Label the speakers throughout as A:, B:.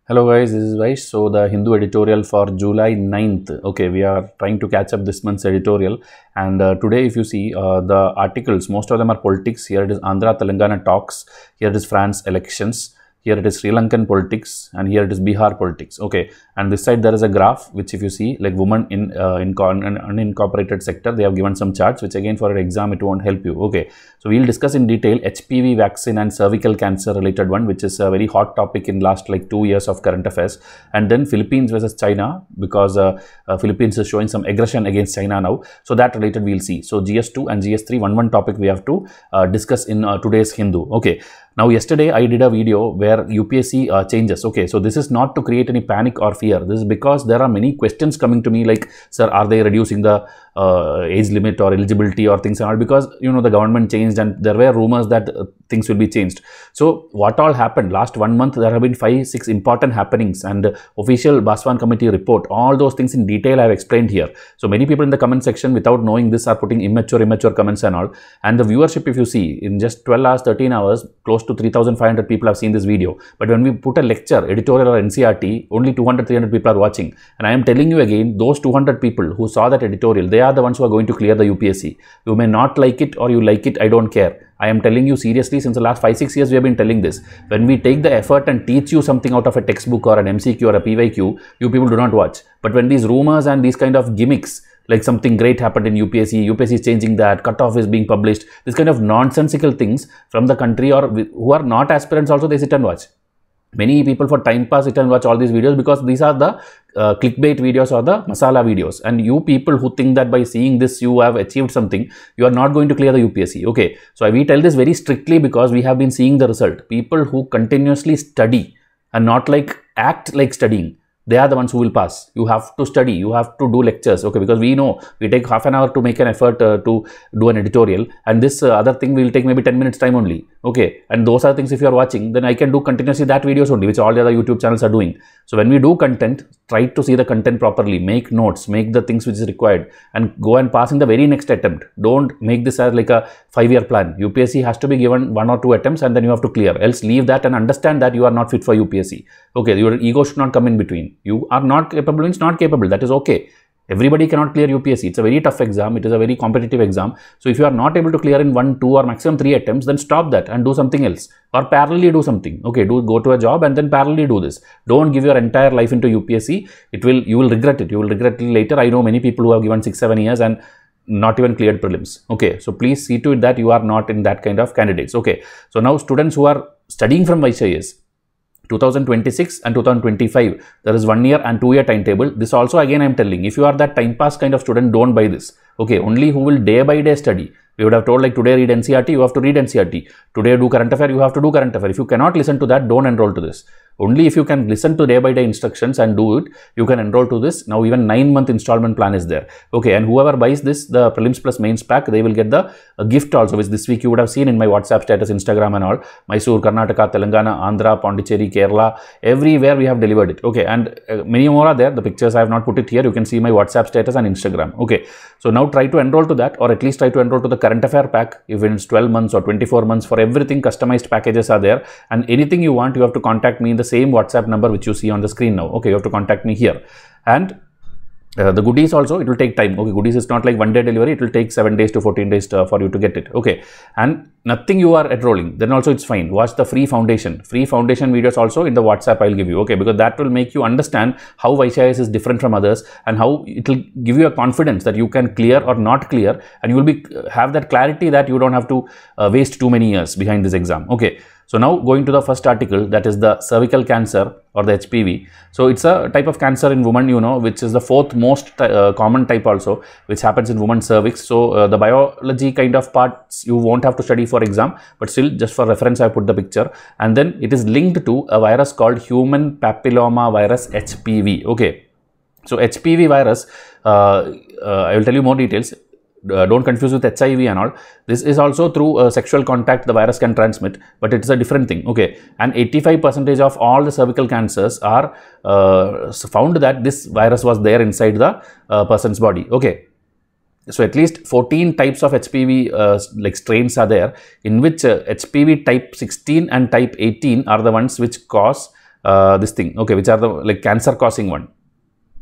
A: Hello guys, this is Vysh. So the Hindu editorial for July 9th. Okay, we are trying to catch up this month's editorial, and today if you see the articles, most of them are politics. Here it is Andhra Telangana talks, here it is France elections, here it is Sri Lankan politics, and here it is Bihar politics. Okay, and this side there is a graph which if you see, like women in unincorporated sector, they have given some charts which again for an exam it won't help you. Okay, so we will discuss in detail HPV vaccine and cervical cancer related one, which is a very hot topic in last like 2 years of current affairs, and then Philippines versus China, because Philippines is showing some aggression against China now. So that related we will see. So GS2 and GS3, one topic we have to discuss in today's Hindu. Okay. Now, yesterday I did a video where UPSC changes. Okay, so this is not to create any panic or fear. This is because there are many questions coming to me like, sir, are they reducing the age limit or eligibility or things and all? Because, you know, the government changed and there were rumors that things will be changed. So what all happened last 1 month, there have been 5-6 important happenings and official Baswan committee report. All those things in detail I have explained here. So many people in the comment section without knowing this are putting immature comments and all. And the viewership, if you see, in just 12 hours, 13 hours, close to 3,500 people have seen this video. But when we put a lecture, editorial or NCRT, only 200-300 people are watching. And I am telling you again, those 200 people who saw that editorial, they are the ones who are going to clear the UPSC. You may not like it or you like it, I don't care. I am telling you seriously, since the last 5-6 years we have been telling this. When we take the effort and teach you something out of a textbook or an MCQ or a PYQ, you people do not watch. But when these rumors and these kind of gimmicks, like something great happened in UPSC is changing that, cutoff is being published, this kind of nonsensical things from the country or who are not aspirants also, they sit and watch. Many people for time pass sit and watch all these videos because these are the clickbait videos or the masala videos. And you people who think that by seeing this you have achieved something, you are not going to clear the UPSC. Okay, so we tell this very strictly because we have been seeing the result. People who continuously study and not like act like studying, they are the ones who will pass. You have to study, you have to do lectures, okay, because we know we take half an hour to make an effort to do an editorial, and this other thing will take maybe 10 minutes time only, okay, and those are things if you are watching, then I can do continuously that videos only, which all the other YouTube channels are doing. So when we do content, try to see the content properly, make notes, make the things which is required, and go and pass in the very next attempt. Don't make this as like a 5-year plan. UPSC has to be given 1 or 2 attempts and then you have to clear, else leave that and understand that you are not fit for UPSC. Okay, your ego should not come in between. You are not capable means not capable, that is okay. Everybody cannot clear UPSC. It's a very tough exam. It is a very competitive exam. So if you are not able to clear in 1, 2 or maximum 3 attempts, then stop that and do something else or parallelly do something. Okay, go to a job and then parallelly do this. Don't give your entire life into UPSC. You will regret it. You will regret it later. I know many people who have given 6-7 years and not even cleared prelims. Okay, so please see to it that you are not in that kind of candidates. Okay, so now students who are studying from Vysh IAS, 2026 and 2025, there is 1 year and 2 year timetable. This also again I am telling, if you are that time pass kind of student, don't buy this. Okay, only who will day by day study. We would have told like today read NCRT, you have to read NCRT. Today do current affair, you have to do current affair. If you cannot listen to that, don't enroll to this. Only if you can listen to day by day instructions and do it, you can enroll to this. Now even 9-month installment plan is there. Okay, and whoever buys this, the prelims plus mains pack, they will get the gift also, which this week you would have seen in my WhatsApp status, Instagram and all. Mysore, Karnataka, Telangana, Andhra, Pondicherry, Kerala, everywhere we have delivered it. Okay, and many more are there. The pictures I have not put it here. You can see my WhatsApp status and Instagram. Okay, so now try to enroll to that, or at least try to enroll to the current affair pack. If it's 12 months or 24 months, for everything customized packages are there, and anything you want, you have to contact me in the same WhatsApp number which you see on the screen now. Okay, you have to contact me here. And the goodies also, it will take time. Okay, goodies is not like 1 day delivery, it will take 7 days to 14 days for you to get it. Okay, and nothing you are enrolling, then also it's fine. Watch the free foundation videos also in the WhatsApp I'll give you. Okay, because that will make you understand how Vysh IAS is different from others and how it will give you a confidence that you can clear or not clear, and you will have that clarity that you don't have to waste too many years behind this exam. Okay, so now going to the first article, that is the cervical cancer or the HPV. So it's a type of cancer in women, you know, which is the 4th most common type also, which happens in women's cervix. So the biology kind of parts you won't have to study for exam, but still just for reference I put the picture. And then it is linked to a virus called human papilloma virus, HPV. Okay, so HPV virus, I will tell you more details. Don't confuse with HIV and all. This is also through sexual contact the virus can transmit, but it's a different thing. Okay, and 85% of all the cervical cancers are found that this virus was there inside the person's body. Okay, so at least 14 types of HPV like strains are there, in which HPV type 16 and type 18 are the ones which cause this thing, okay, which are the like cancer causing one.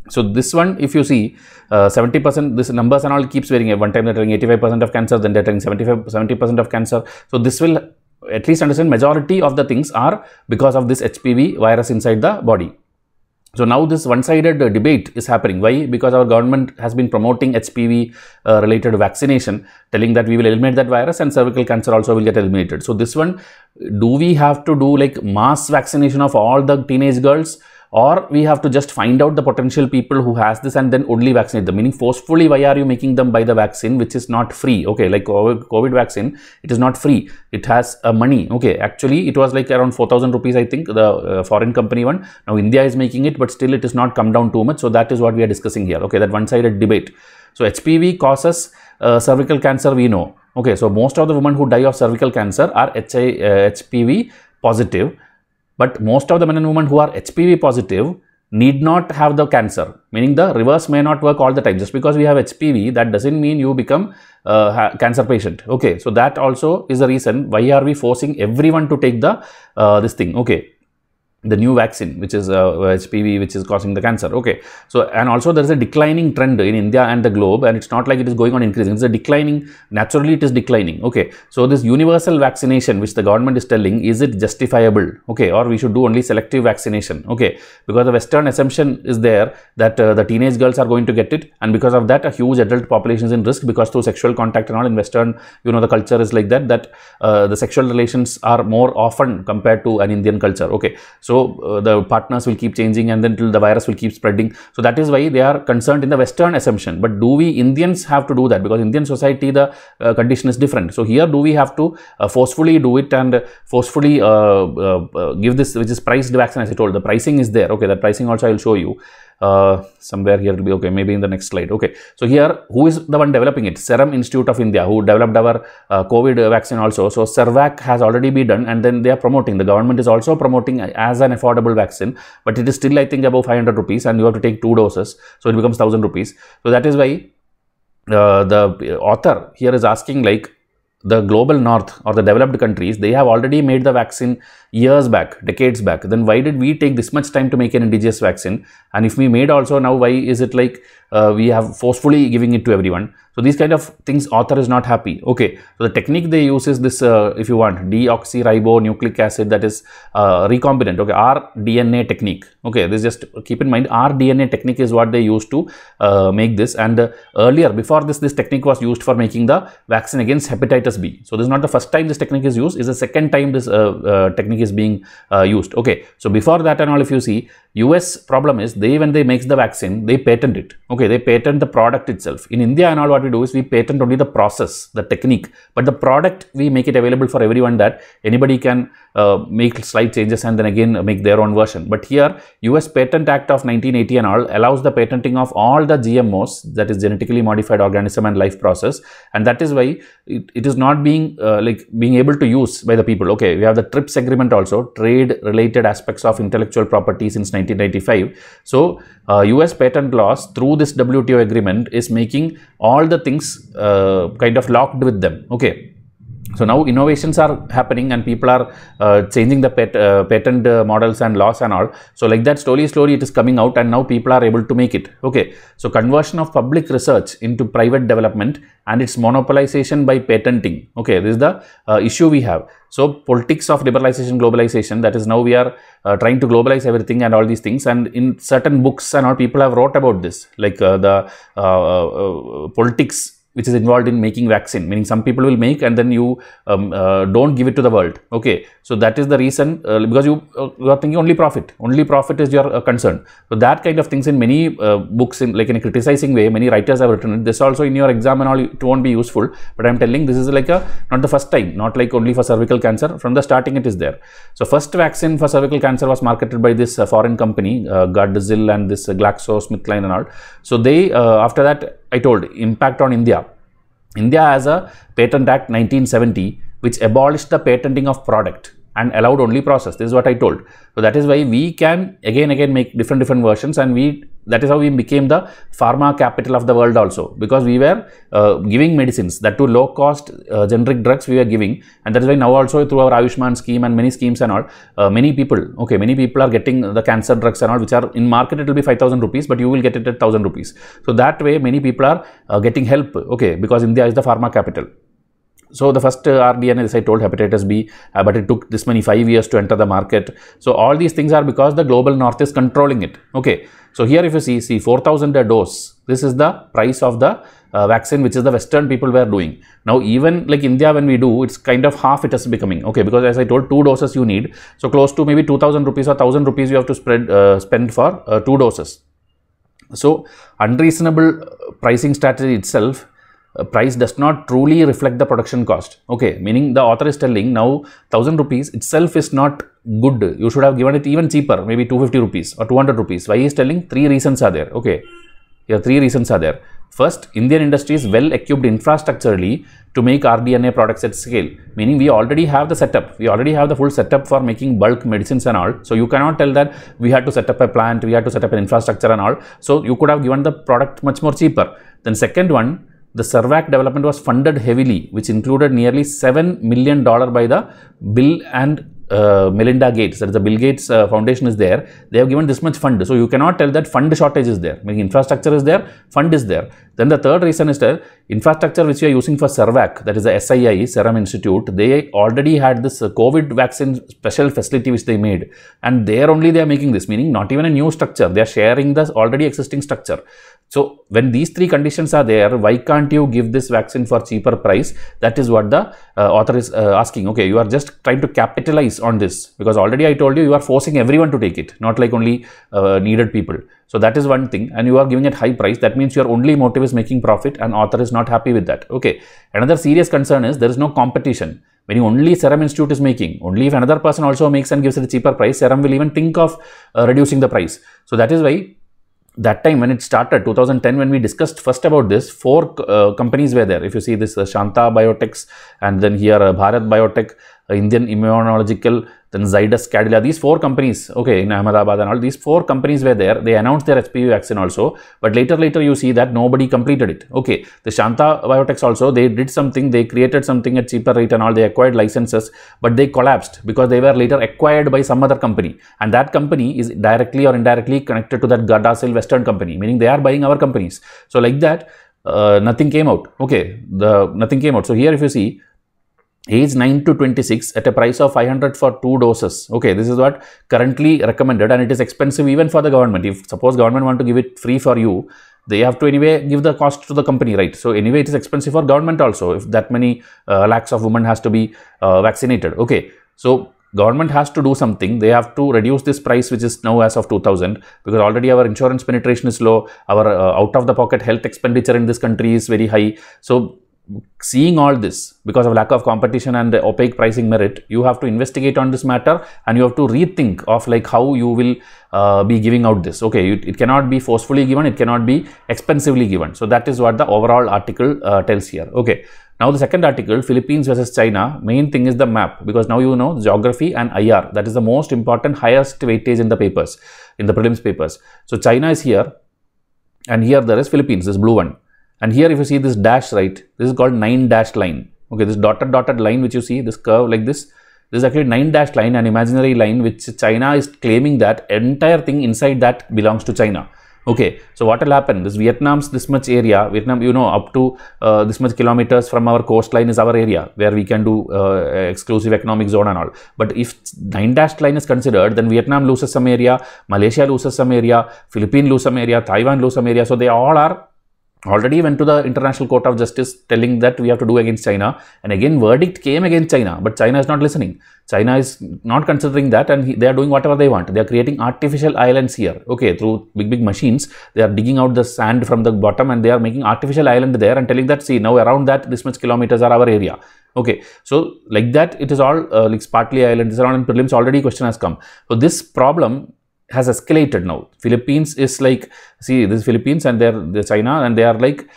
A: So this one, if you see, 70%, this numbers and all keeps varying. One time they're telling 85% of cancer, then they're telling 70% of cancer. So this will at least understand majority of the things are because of this HPV virus inside the body. So now this one-sided debate is happening. Why? Because our government has been promoting HPV related vaccination, telling that we will eliminate that virus and cervical cancer also will get eliminated. So this one, do we have to do like mass vaccination of all the teenage girls, or we have to just find out the potential people who has this and then only vaccinate them? Meaning forcefully, why are you making them buy the vaccine which is not free? Okay, like COVID vaccine, it is not free. It has money. Okay, actually it was like around 4,000 rupees, I think, the foreign company one. Now India is making it, but still it is not come down too much. So that is what we are discussing here. Okay, that one-sided debate. So HPV causes cervical cancer, we know. Okay, so most of the women who die of cervical cancer are HPV positive. But most of the men and women who are HPV positive need not have the cancer, meaning the reverse may not work all the time. Just because we have HPV, that doesn't mean you become a cancer patient. Okay, so that also is the reason why are we forcing everyone to take the this thing. Okay, the new vaccine, which is HPV, which is causing the cancer. Okay, so and also there is a declining trend in India and the globe, and it's not like it is going on increasing. It's a declining, naturally it is declining. Okay, so this universal vaccination which the government is telling, is it justifiable? Okay, or we should do only selective vaccination? Okay, because the Western assumption is there that the teenage girls are going to get it, and because of that a huge adult population is in risk, because through sexual contact and all in Western, you know, the culture is like that, the sexual relations are more often compared to an Indian culture. Okay, so the partners will keep changing, and then till the virus will keep spreading. So that is why they are concerned in the Western assumption. But do we Indians have to do that? Because Indian society, the condition is different. So here, do we have to forcefully do it and forcefully give this, which is priced vaccine? As I told, the pricing is there. Okay, that pricing also I will show you. Somewhere here it will be, okay, maybe in the next slide. Okay, so here, who is the one developing it? Serum Institute of India, who developed our COVID vaccine also. So Servac has already been done, and then they are promoting, the government is also promoting as an affordable vaccine, but it is still, I think, above 500 rupees, and you have to take 2 doses, so it becomes 1,000 rupees. So that is why the author here is asking, like, the global north or the developed countries, they have already made the vaccine years back, decades back. Then why did we take this much time to make an indigenous vaccine? And if we made also, now why is it like we have forcefully giving it to everyone? So these kind of things, author is not happy. Okay, so the technique they use is this, if you want, deoxyribonucleic acid, that is recombinant. Okay, rDNA technique. Okay, this just keep in mind, rDNA technique is what they used to make this. And earlier, before this technique was used for making the vaccine against hepatitis B. So this is not the first time this technique is used, it's the second time this technique is being used. Okay, so before that and all, if you see, US problem is, when they make the vaccine, they patent it. Okay, they patent the product itself. In India and all, what we do is we patent only the process, the technique, but the product we make it available for everyone, that anybody can make slight changes and then again make their own version. But here, US Patent Act of 1980 and all allows the patenting of all the GMOs, that is genetically modified organism and life process, and that is why it is not being being able to use by the people. Okay, we have the TRIPS agreement also, trade related aspects of intellectual property, since 1995. So US patent laws through this WTO agreement is making all the things kind of locked with them. Okay, so now innovations are happening and people are changing the patent models and laws and all. So like that, slowly it is coming out, and now people are able to make it. Okay, so conversion of public research into private development and its monopolization by patenting. Okay, this is the issue we have. So politics of liberalization, globalization, that is now we are trying to globalize everything and all these things. And in certain books and all, people have wrote about this, like the politics which is involved in making vaccine, meaning some people will make and then you don't give it to the world. Okay, so that is the reason, because you are thinking only profit is your concern. So that kind of things in many books, in like in a criticizing way, many writers have written it. This also in your exam and all, it won't be useful, but I'm telling this is like not the first time, not like only for cervical cancer, from the starting it is there. So first vaccine for cervical cancer was marketed by this foreign company, Gardasil and this GlaxoSmithKline and all. So they, after that, I told, impact on India. India has a Patent Act 1970 which abolished the patenting of product. and allowed only process. This is what I told. So that is why we can again make different versions, and that is how we became the pharma capital of the world also, because we were giving medicines, that to low cost generic drugs we were giving, and that is why now also through our Ayushman scheme and many schemes and all, many people are getting the cancer drugs and all, which are in market it will be 5,000 rupees, but you will get it at 1,000 rupees. So that way many people are getting help, because India is the pharma capital. So the first RDNA, as I told, hepatitis B, but it took this many 5 years to enter the market. So all these things are because the global north is controlling it. So here if you see 4,000 a dose, this is the price of the vaccine which is the Western people were doing. Now even like India, when we do, it's kind of half it is becoming, because as I told, 2 doses you need. So close to maybe 2,000 rupees or 1,000 rupees you have to spend for 2 doses. So unreasonable pricing strategy itself, price does not truly reflect the production cost. Meaning the author is telling now 1,000 rupees itself is not good. You should have given it even cheaper, maybe 250 rupees or 200 rupees. Why he is telling? 3 reasons are there. Here 3 reasons are there. First, Indian industry is well equipped infrastructurally to make rDNA products at scale. Meaning we already have the setup. We already have the full setup for making bulk medicines and all. So you cannot tell that we had to set up a plant, we had to set up an infrastructure and all. So you could have given the product much more cheaper. Then second one, the Cervac development was funded heavily, which included nearly $7 million by the Bill and Melinda Gates. That is the Bill Gates Foundation is there. They have given this much fund. So you cannot tell that fund shortage is there. Meaning infrastructure is there, fund is there. Then the third reason is that infrastructure which we are using for Cervac, that is the SII, Serum Institute, they already had this COVID vaccine special facility which they made. And there only they are making this, meaning not even a new structure. They are sharing the already existing structure. So when these 3 conditions are there, why can't you give this vaccine for cheaper price? That is what the author is asking. You are just trying to capitalize on this, because already I told you, you are forcing everyone to take it, not like only needed people. So that is one thing, and you are giving it high price. That means your only motive is making profit, and author is not happy with that. Another serious concern is there is no competition. When only Serum Institute is making, only if another person also makes and gives it a cheaper price, Serum will even think of reducing the price. So that is why that time when it started, 2010, when we discussed first about this, 4 companies were there. If you see this Shanta Biotechs, and then here Bharat Biotech, Indian Immunological, then Zydus Cadila, these 4 companies, in Ahmedabad and all, these 4 companies were there. They announced their HPV vaccine also, but later you see that nobody completed it. The Shanta Biotechs also, they did something, they created something at cheaper rate and all, they acquired licenses, but they collapsed because they were later acquired by some other company, and that company is directly or indirectly connected to that Gardasil Western company, meaning they are buying our companies. So like that, nothing came out. Nothing came out. So here if you see, age 9 to 26 at a price of 500 for 2 doses. This is what currently recommended, and it is expensive even for the government. If suppose government want to give it free for you, they have to anyway give the cost to the company, right? So anyway it is expensive for government also, if that many lakhs of women has to be vaccinated. So government has to do something. They have to reduce this price, which is now as of 2000, because already our insurance penetration is low, our out of the pocket health expenditure in this country is very high. So seeing all this, because of lack of competition and the opaque pricing merit, you have to investigate on this matter, and you have to rethink of like how you will be giving out this. It cannot be forcefully given, it cannot be expensively given. So that is what the overall article tells here. Now the second article, Philippines versus China, main thing is the map, because now you know geography and IR, that is the most important, highest weightage in the papers, in the prelims papers. So China is here, and here there is Philippines, this blue one. And here if you see this dash, right, this is called 9 dashed line. This dotted line which you see, this curve like this is actually 9 dashed line, an imaginary line which China is claiming that entire thing inside that belongs to China. So what will happen? This Vietnam's this much area, Vietnam, you know, up to this much kilometers from our coastline is our area where we can do exclusive economic zone and all. But if 9 dashed line is considered, then Vietnam loses some area, Malaysia loses some area, Philippines lose some area, Taiwan lose some area. So they all are already went to the International Court of Justice telling that we have to do against China, and again verdict came against China, but China is not listening. China is not considering that, and they are doing whatever they want. They are creating artificial islands here, through big machines. They are digging out the sand from the bottom and they are making artificial island there and telling that, see, now around that this much kilometers are our area. So like that, it is all like partly island. This is all in prelims already question has come. So this problem has escalated now. Philippines is like, see, this Philippines and they're China, and they are like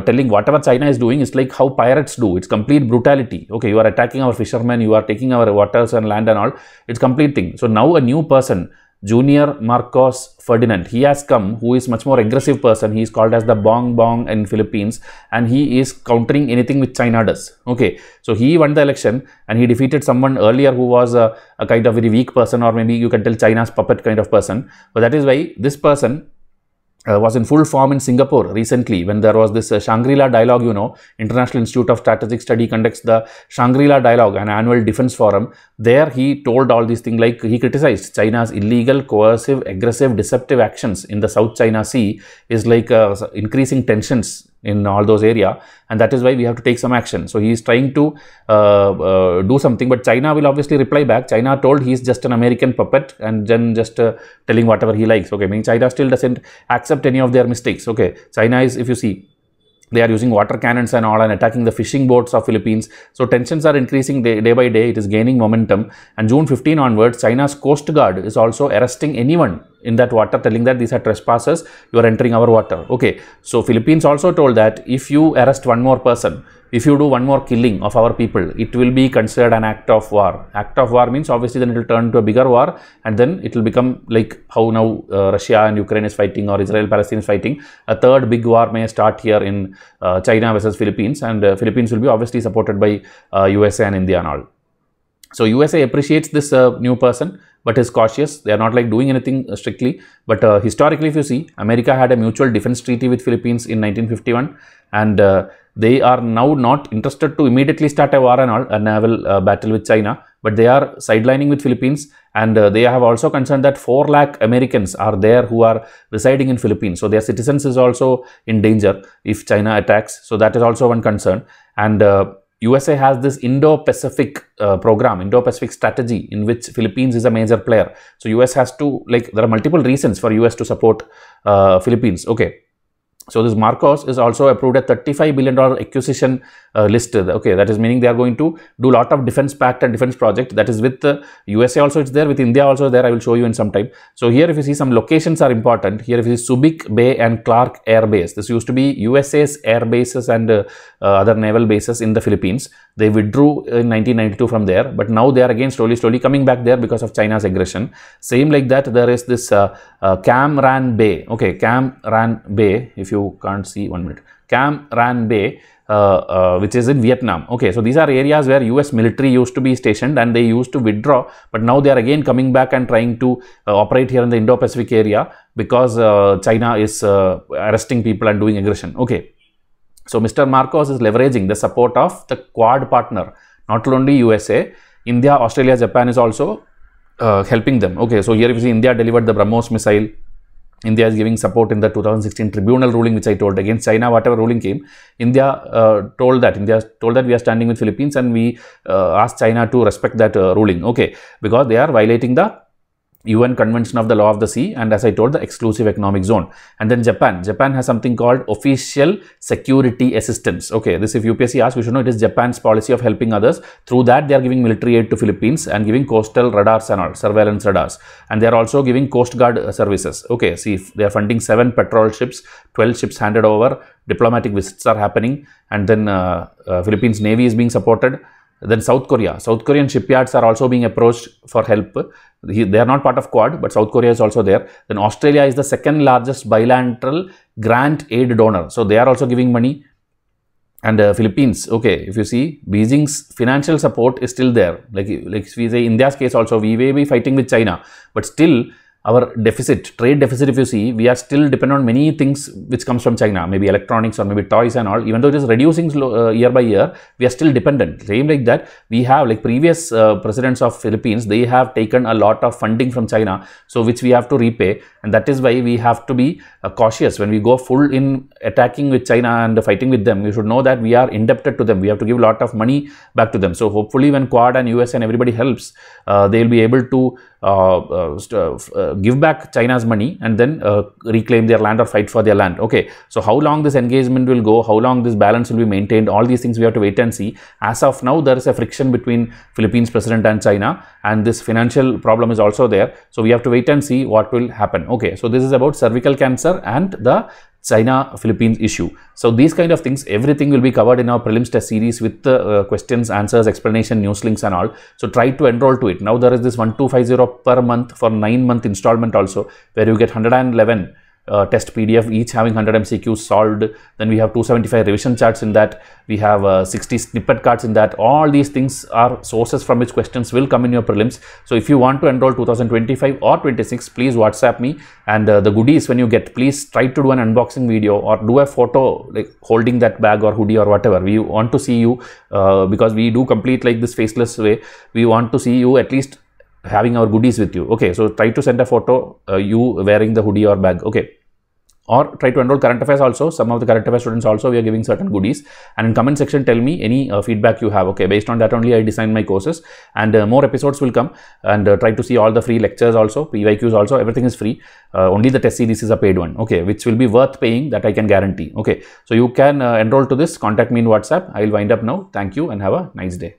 A: telling whatever China is doing is like how pirates do. It's complete brutality. Okay, you are attacking our fishermen, you are taking our waters and land and all. It's complete thing. So now a new person, Junior Marcos Ferdinand, he has come, who is much more aggressive person. He is called as the Bong Bong in Philippines, and he is countering anything which China does. Okay, so he won the election and he defeated someone earlier who was a kind of very weak person, or maybe you can tell China's puppet kind of person. So that is why this person was in full form in Singapore recently when there was this Shangri-La Dialogue, you know, International Institute of Strategic Study conducts the Shangri-La Dialogue, an annual defense forum. There he told all these things, like he criticized China's illegal, coercive, aggressive, deceptive actions in the South China Sea is like increasing tensions in all those areas, and that is why we have to take some action. So he is trying to do something, but China will obviously reply back. China told he is just an American puppet and then just telling whatever he likes. Okay, I mean, China still doesn't accept any of their mistakes. Okay, China is, if you see, they are using water cannons and all and attacking the fishing boats of Philippines. So tensions are increasing day by day. It is gaining momentum. And June 15 onwards, China's Coast Guard is also arresting anyone in that water, telling that these are trespassers, you are entering our water. Okay, so Philippines also told that if you arrest one more person, if you do one more killing of our people, it will be considered an act of war. Act of war means obviously then it will turn to a bigger war, and then it will become like how now Russia and Ukraine is fighting, or Israel-Palestine is fighting. A third big war may start here in China versus Philippines, and Philippines will be obviously supported by USA and India and all. So USA appreciates this new person, but is cautious. They are not like doing anything strictly. But historically, if you see, America had a mutual defense treaty with Philippines in 1951, and they are now not interested to immediately start a war and all, a naval battle with China, but they are sidelining with Philippines, and they have also concerned that 4 lakh Americans are there who are residing in Philippines. So their citizens is also in danger if China attacks. So that is also one concern. And USA has this Indo-Pacific program, Indo-Pacific strategy, in which Philippines is a major player. So US has to, like, there are multiple reasons for US to support Philippines. Okay. So this Marcos is also approved a $35 billion acquisition list. Okay, that is meaning they are going to do a lot of defense pact and defense project. That is with USA also it's there, with India also there. I will show you in some time. So here if you see, some locations are important. Here if you see Subic Bay and Clark Air Base. This used to be USA's air bases and other naval bases in the Philippines. They withdrew in 1992 from there, but now they are again slowly coming back there because of China's aggression. Same like that, there is this Cam Ranh Bay. Okay, Cam Ranh Bay, if you can't see, 1 minute. Cam Ranh Bay, which is in Vietnam. Okay, so these are areas where US military used to be stationed and they used to withdraw, but now they are again coming back and trying to operate here in the Indo-Pacific area because China is arresting people and doing aggression. Okay, so Mr. Marcos is leveraging the support of the Quad partner, not only USA, India, Australia, Japan is also helping them. Okay, so here if you see, India delivered the BrahMos missile. India is giving support in the 2016 tribunal ruling, which I told, against China. Whatever ruling came, India told that we are standing with Philippines, and we asked China to respect that ruling. Okay, because they are violating the UN Convention of the Law of the Sea, and as I told, the exclusive economic zone. And then Japan has something called official security assistance. Okay, this if UPSC asks, we should know it is Japan's policy of helping others. Through that, they are giving military aid to Philippines and giving coastal radars and all, surveillance radars, and they are also giving Coast Guard services. Okay, see, they are funding 7 patrol ships, 12 ships handed over, diplomatic visits are happening, and then Philippines Navy is being supported. Then South Korean shipyards are also being approached for help. They are not part of Quad, but South Korea is also there. Then Australia is the 2nd largest bilateral grant aid donor. So they are also giving money. And Philippines, okay, if you see, Beijing's financial support is still there. Like we say, India's case also, we may be fighting with China, but still our deficit, trade deficit, if you see, we are still dependent on many things which comes from China, maybe electronics or maybe toys and all. Even though it is reducing year by year, we are still dependent. Same like that, we have, like previous presidents of Philippines, they have taken a lot of funding from China, so which we have to repay, and that is why we have to be cautious when we go full in attacking with China and fighting with them. We should know that we are indebted to them. We have to give a lot of money back to them. So hopefully when Quad and US and everybody helps, they will be able to give back China's money and then reclaim their land or fight for their land. Okay, so how long this engagement will go, how long this balance will be maintained, all these things we have to wait and see. As of now, there is a friction between Philippines president and China, and this financial problem is also there. So we have to wait and see what will happen. Okay, so this is about cervical cancer and the China-Philippines issue. So these kind of things, everything will be covered in our prelims test series with the questions, answers, explanation, news links and all. So try to enroll to it. Now there is this 1250 per month for 9-month installment also, where you get 111 test PDF, each having 100 MCQs solved. Then we have 275 revision charts in that. We have 60 snippet cards in that. All these things are sources from which questions will come in your prelims. So if you want to enroll 2025 or 26, please WhatsApp me. And the goodies when you get, please try to do an unboxing video or do a photo like holding that bag or hoodie or whatever. We want to see you because we do complete like this faceless way. We want to see you at least having our goodies with you. Okay, so try to send a photo you wearing the hoodie or bag. Okay, or try to enroll current affairs also. Some of the current affairs students also, we are giving certain goodies. And in comment section, tell me any feedback you have. Okay, based on that only I design my courses, and more episodes will come. And try to see all the free lectures also, PYQs also, everything is free. Only the test series is a paid one. Okay, which will be worth paying, that I can guarantee. Okay, so you can enroll to this, contact me in WhatsApp. I will wind up now. Thank you and have a nice day.